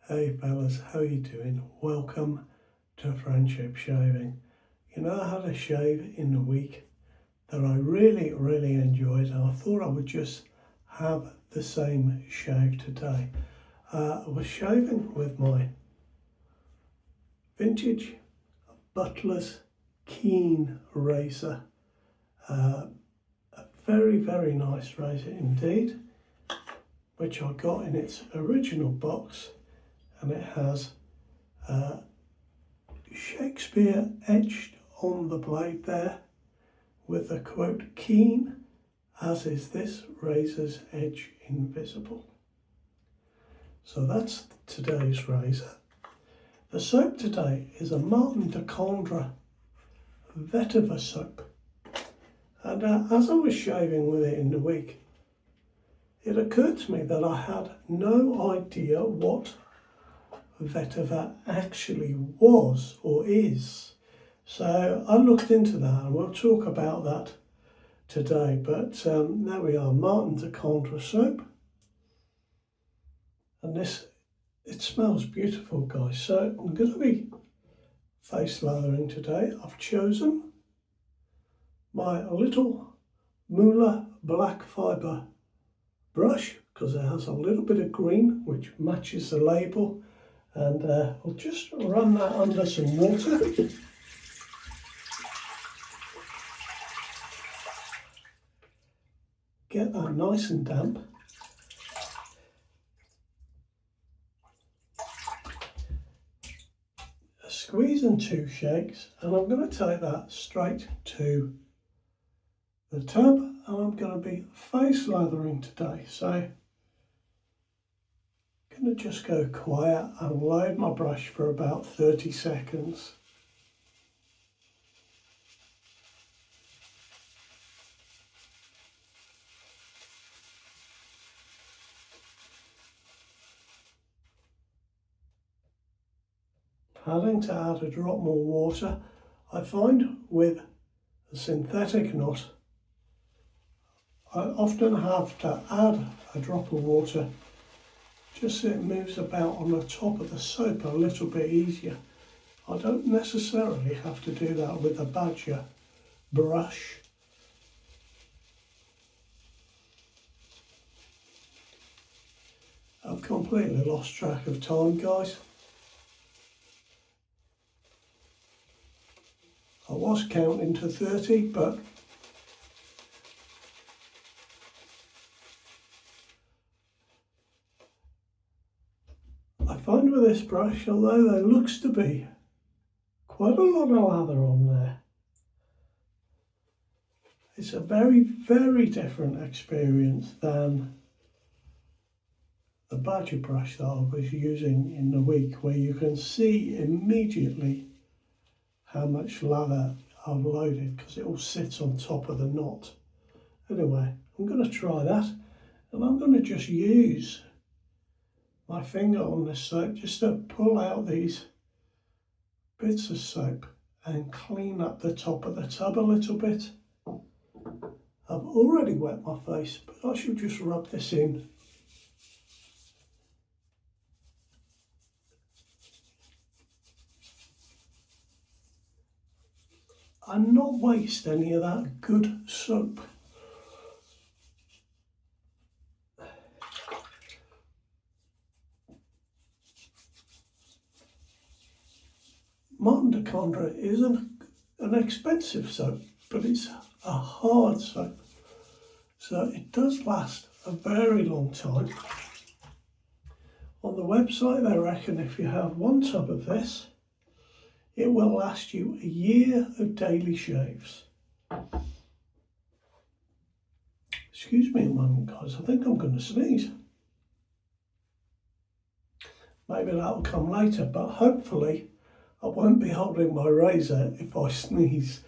Hey fellas, how you doing? Welcome to Friendship Shaving. You know, I had a shave in the week that I really enjoyed, and I thought I would just have the same shave today. I was shaving with my vintage Butlers Keen Razor. A very nice razor indeed, which I got in its original box. And it has Shakespeare etched on the blade there with the quote, "Keen as is this razor's edge invisible." So that's today's razor. The soap today is a MdC Vetiver soap. And as I was shaving with it in the week, it occurred to me that I had no idea what Vetiver actually was or is. So I looked into that, and we'll talk about that today. But there we are, MdC soap. And it smells beautiful, guys. So I'm going to be face lathering today. I've chosen my little Muhle black fibre brush because it has a little bit of green which matches the label. And we'll just run that under some water. Get that nice and damp. A squeeze and 2 shakes, and I'm going to take that straight to the tub, and I'm going to be face lathering today. So I'm going to just go quiet and load my brush for about 30 seconds. Having to add a drop more water. I find with a synthetic knot, I often have to add a drop of water just so it moves about on the top of the soap a little bit easier. I don't necessarily have to do that with a badger brush. I've completely lost track of time, guys. I was counting to 30, but I find with this brush, although there looks to be quite a lot of lather on there, it's a very different experience than the badger brush that I was using in the week, where you can see immediately how much lather I've loaded because it all sits on top of the knot. Anyway, I'm going to try that, and I'm going to just use my finger on this soap just to pull out these bits of soap and clean up the top of the tub a little bit. I've already wet my face, but I should just rub this in. And not waste any of that good soap. MdC Candre is an expensive soap, but it's a hard soap, so it does last a very long time. On the website they reckon if you have 1 tub of this, it will last you a year of daily shaves. Excuse me a moment, guys, I think I'm going to sneeze. Maybe that'll come later, but hopefully I won't be holding my razor if I sneeze.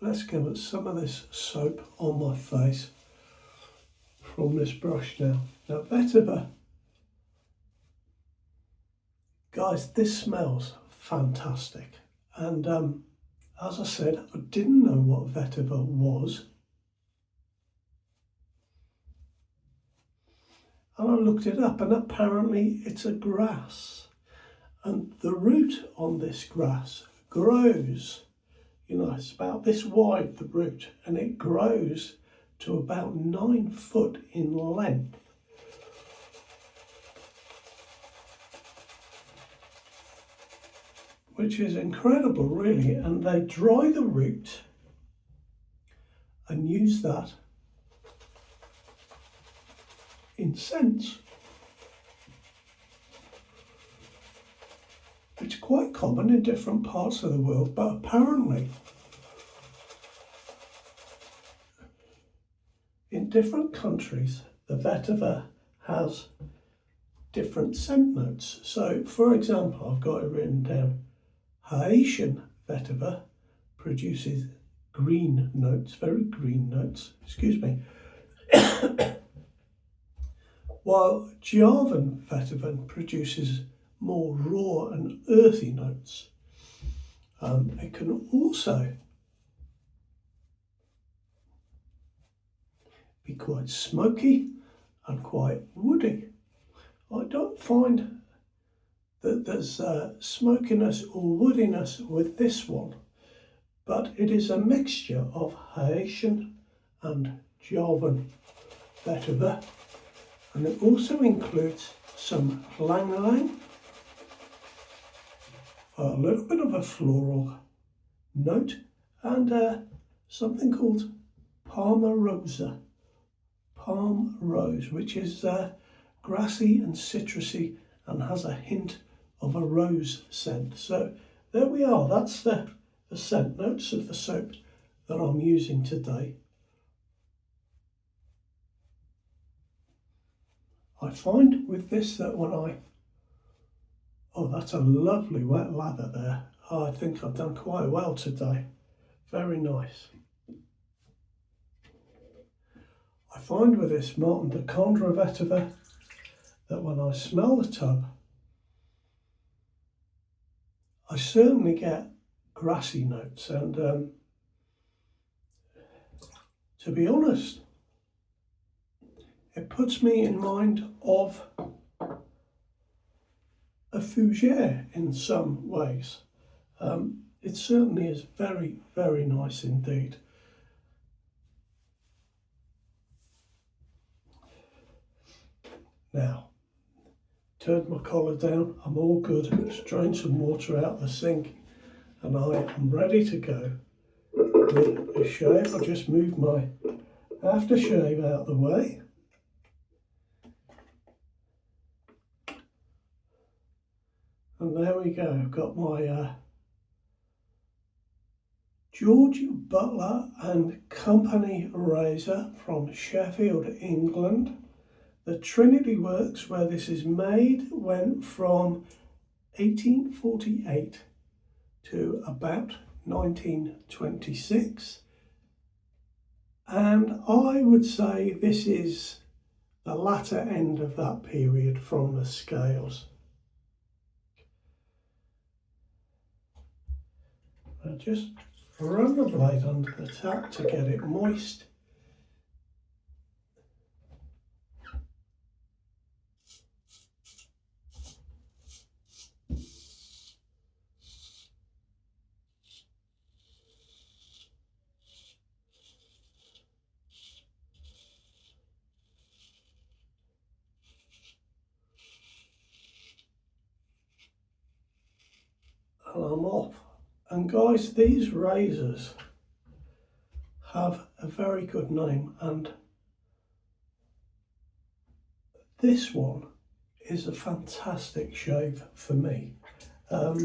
Let's get some of this soap on my face from this brush now. Now, Vetiver, guys, this smells fantastic. And as I said, I didn't know what Vetiver was. And I looked it up, and apparently it's a grass. And the root on this grass grows, you know, it's about this wide, the root, and it grows to about 9 foot in length. Which is incredible, really. And they dry the root and use that in scents. It's quite common in different parts of the world, but apparently in different countries the vetiver has different scent notes. So, for example, I've got it written down. Haitian vetiver produces green notes, very green notes, excuse me, while Javan vetiver produces more raw and earthy notes. It can also be quite smoky and quite woody. I don't find that there's smokiness or woodiness with this one, but it is a mixture of Haitian and Javan vetiver, and it also includes some lang lang, a little bit of a floral note, and something called palm rose, which is grassy and citrusy and has a hint of a rose scent. So there we are, that's the scent notes of the soap that I'm using today. I find with this that when oh, that's a lovely wet lather there. I think I've done quite well today. Very nice. I find with this Martin de Candre vetiver that when I smell the tub, I certainly get grassy notes, and to be honest, it puts me in mind of a fougere in some ways. It certainly is very, very nice indeed. Now, turned my collar down, I'm all good. Just drained some water out the sink, and I am ready to go with a shave. I'll just move my aftershave out of the way. And there we go, I've got my George Butler and Company razor from Sheffield, England. The Trinity Works where this is made went from 1848 to about 1926. And I would say this is the latter end of that period from the scales. I just run the blade under the tap to get it moist. And I'm off. And guys, these razors have a very good name, and this one is a fantastic shave for me. I've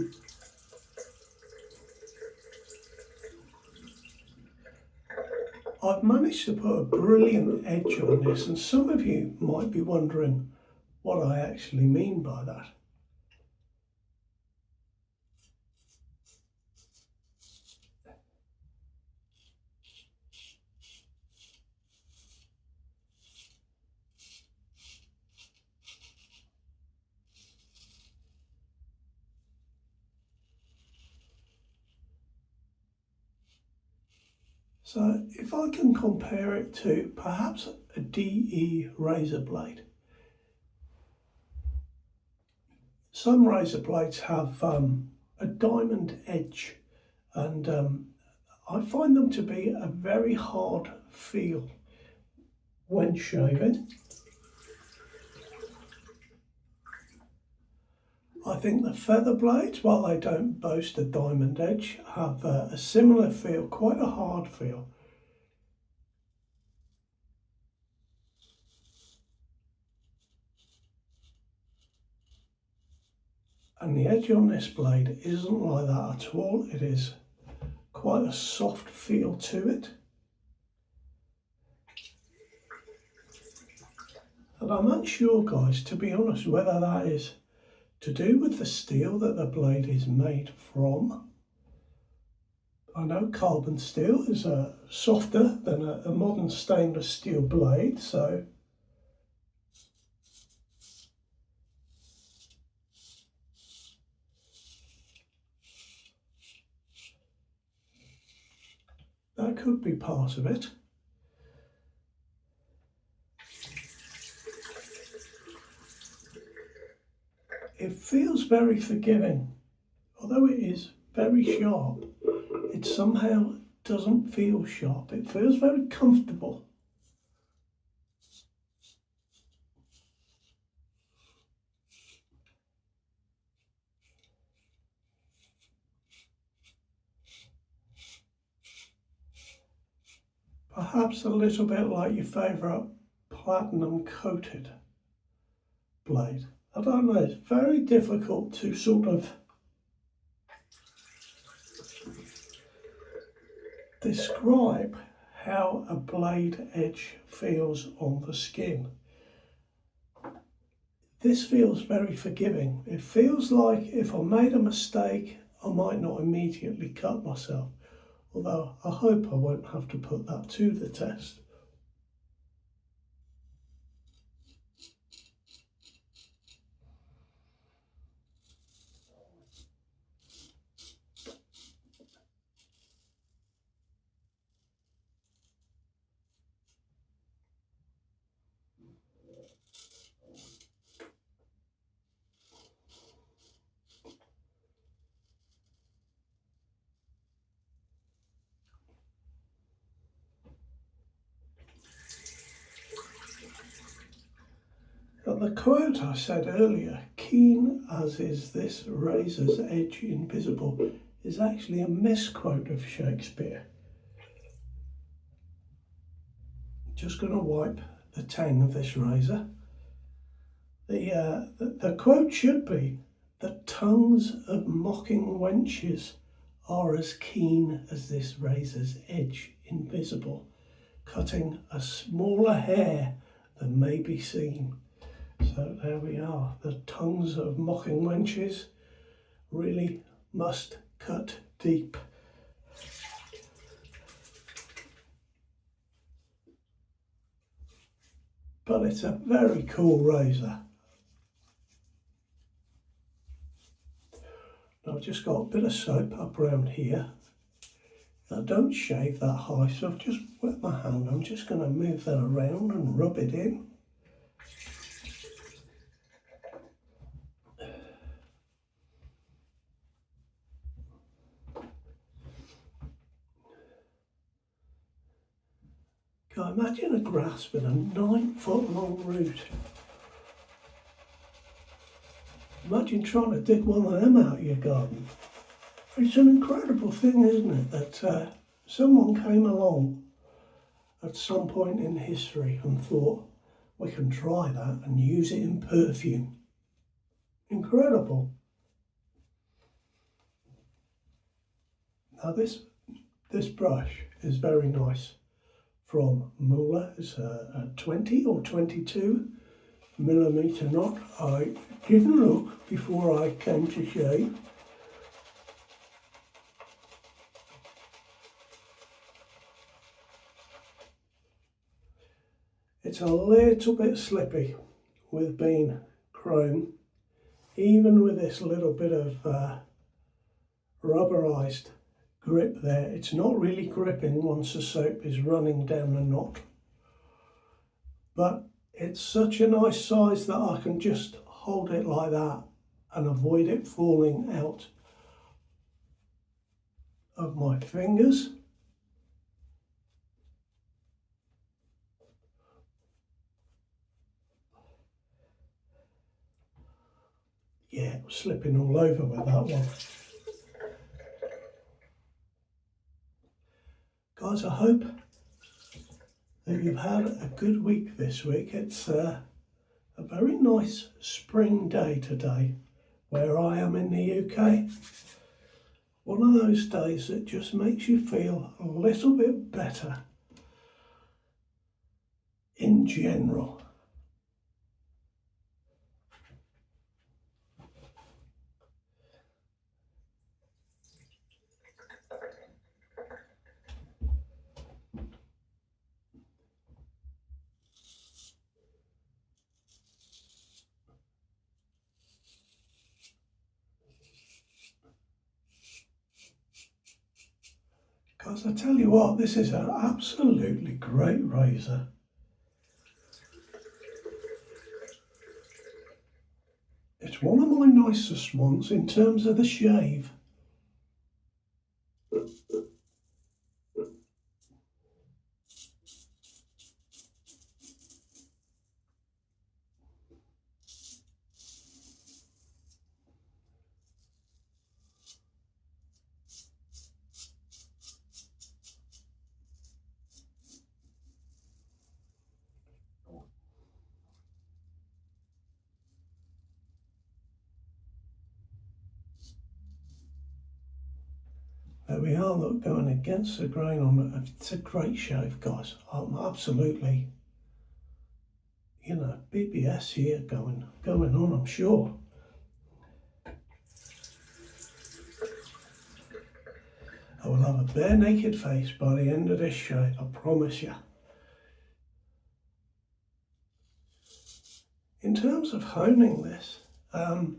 managed to put a brilliant edge on this, and some of you might be wondering what I actually mean by that. So if I can compare it to perhaps a DE razor blade, some razor blades have a diamond edge, and I find them to be a very hard feel when shaving. I think the feather blades, while they don't boast a diamond edge, have a similar feel, quite a hard feel. And the edge on this blade isn't like that at all. It is quite a soft feel to it. And I'm unsure, guys, to be honest, whether that is to do with the steel that the blade is made from. I know carbon steel is softer than a modern stainless steel blade, so that could be part of it. It feels very forgiving. Although it is very sharp, it somehow doesn't feel sharp. It feels very comfortable. Perhaps a little bit like your favourite platinum coated blade. I don't know, it's very difficult to sort of describe how a blade edge feels on the skin. This feels very forgiving. It feels like if I made a mistake, I might not immediately cut myself. Although I hope I won't have to put that to the test. But the quote I said earlier, keen as is this razor's edge invisible, is actually a misquote of Shakespeare. Just going to wipe the tang of this razor. The quote should be, "The tongues of mocking wenches are as keen as this razor's edge invisible, cutting a smaller hair than may be seen." So there we are. The tongues of mocking wenches really must cut deep. But it's a very cool razor. Now I've just got a bit of soap up around here. I don't shave that high, so I've just wet my hand. I'm just going to move that around and rub it in. Now imagine a grass with a 9-foot long root. Imagine trying to dig one of them out of your garden. It's an incredible thing, isn't it, that someone came along at some point in history and thought, we can try that and use it in perfume. Incredible. Now this brush is very nice. From Muhle. It's a 20 or 22 millimeter knot. I didn't look before I came to shave. It's a little bit slippy with being chrome, even with this little bit of rubberized grip there. It's not really gripping once the soap is running down the knot, but it's such a nice size that I can just hold it like that and avoid it falling out of my fingers. Yeah, it was slipping all over with that one. Guys, I hope that you've had a good week this week. It's a very nice spring day today where I am in the UK. One of those days that just makes you feel a little bit better in general. Because I tell you what, this is an absolutely great razor. It's one of my nicest ones in terms of the shave. There we are, look, going against the grain on it. It's a great shave, guys. I'm absolutely, you know, BBS here going on, I'm sure. I will have a bare naked face by the end of this shave, I promise you. In terms of honing this, I've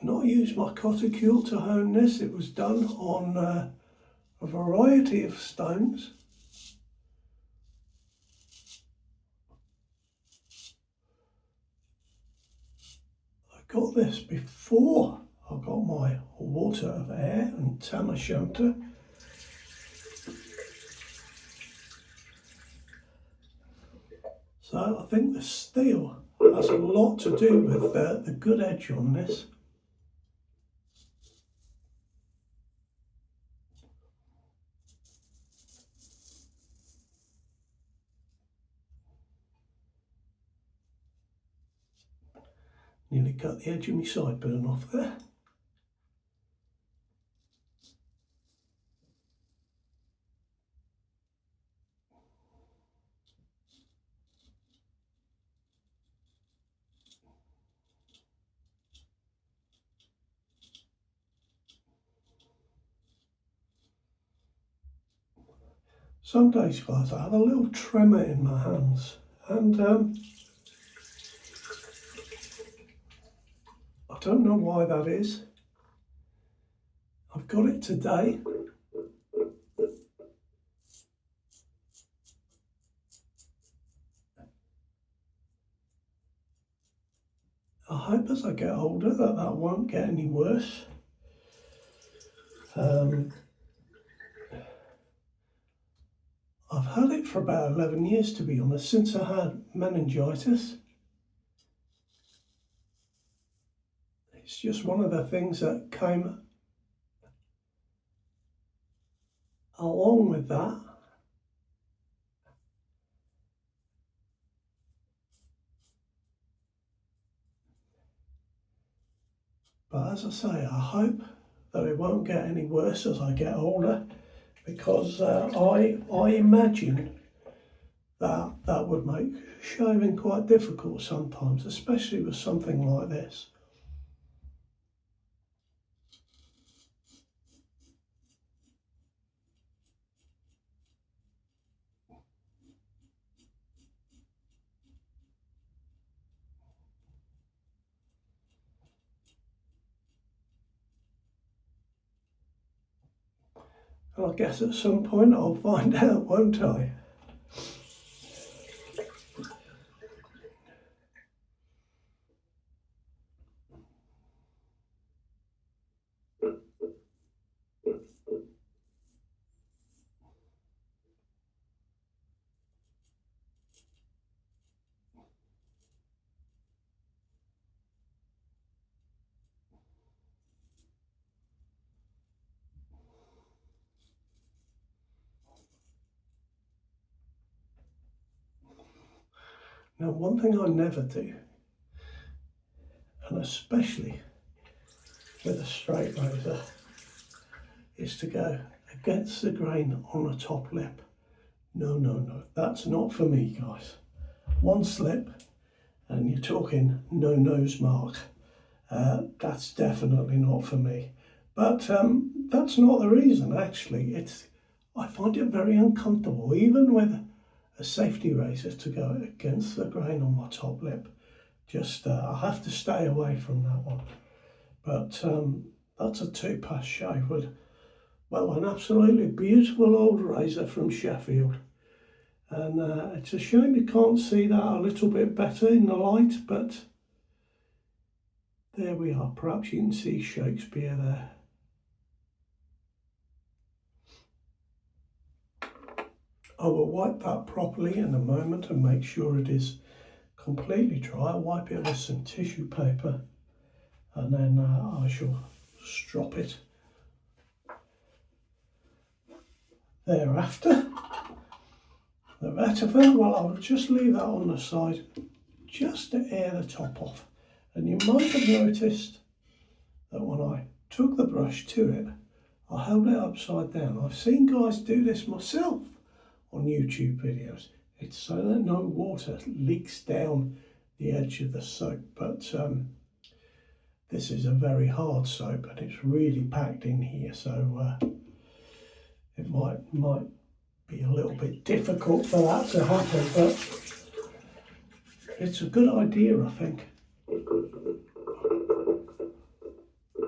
not used my cuticule to hone this. It was done on a variety of stones. I got this before I got my water of air and Tamashanta. So I think the steel has a lot to do with the good edge on this. Nearly cut the edge of my sideburn off there. Some days, guys, I have a little tremor in my hands, and I don't know why that is. I've got it today. I hope as I get older that won't get any worse. I've had it for about 11 years, to be honest, since I had meningitis. It's just one of the things that came along with that. But as I say, I hope that it won't get any worse as I get older, because I imagine that would make shaving quite difficult sometimes, especially with something like this. And I guess at some point I'll find out, won't I? Now, one thing I never do, and especially with a straight razor, is to go against the grain on the top lip. No, no, no, that's not for me, guys. One slip and you're talking no nose mark. That's definitely not for me. But that's not the reason, actually. I find it very uncomfortable, even with a safety razor, to go against the grain on my top lip. Just I have to stay away from that one. But that's a 2-pass shave with, well, an absolutely beautiful old razor from Sheffield. And it's a shame you can't see that a little bit better in the light, but there we are. Perhaps you can see Shakespeare there. I will wipe that properly in a moment and make sure it is completely dry. I'll wipe it with some tissue paper and then I shall strop it thereafter. The vetiver, well, I'll just leave that on the side just to air the top off. And you might have noticed that when I took the brush to it, I held it upside down. I've seen guys do this myself on YouTube videos. It's so that no water leaks down the edge of the soap, but this is a very hard soap and it's really packed in here, so it might be a little bit difficult for that to happen, but it's a good idea, I think.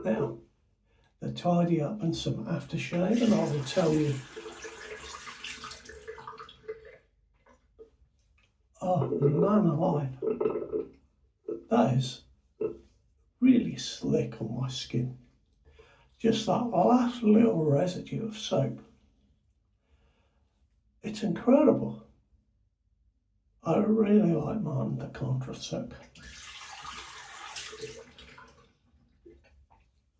Now, the tidy up and some aftershave, and I will tell you. Oh man alive, that is really slick on my skin. Just that last little residue of soap. It's incredible. I really like mine, the Candre soap.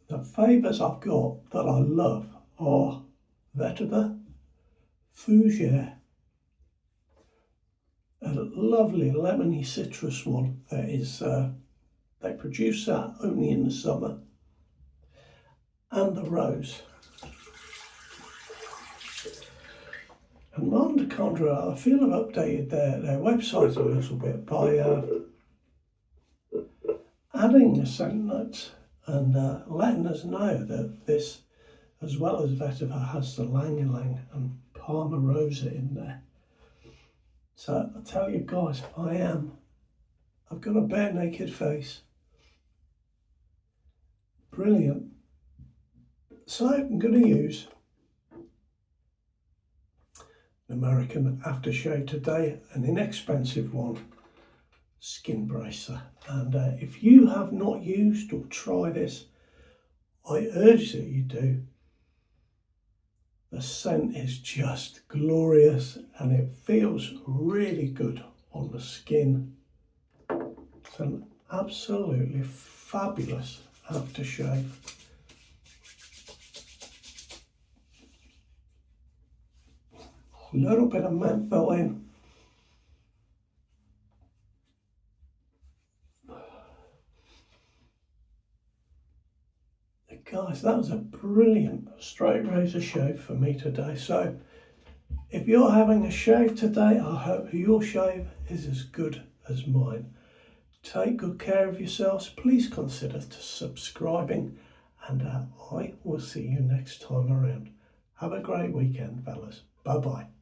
The favours I've got that I love are Vetiver, Fibre, a lovely lemony citrus one that is, they produce that only in the summer, and the rose. And Candre, I feel I've updated their website a little bit by adding the scent notes and letting us know that this, as well as Vetiver, has the Lang Ylang and Parma Rosa in there. So I tell you guys, I've got a bare naked face. Brilliant. So I'm going to use an American aftershave today, an inexpensive one, skin bracer. And if you have not used or tried this, I urge that you do. The scent is just glorious and it feels really good on the skin. It's an absolutely fabulous aftershave. A little bit of menthol in. Guys, that was a brilliant straight razor shave for me today. So if you're having a shave today, I hope your shave is as good as mine. Take good care of yourselves. Please consider subscribing, and I will see you next time around. Have a great weekend, fellas. Bye bye.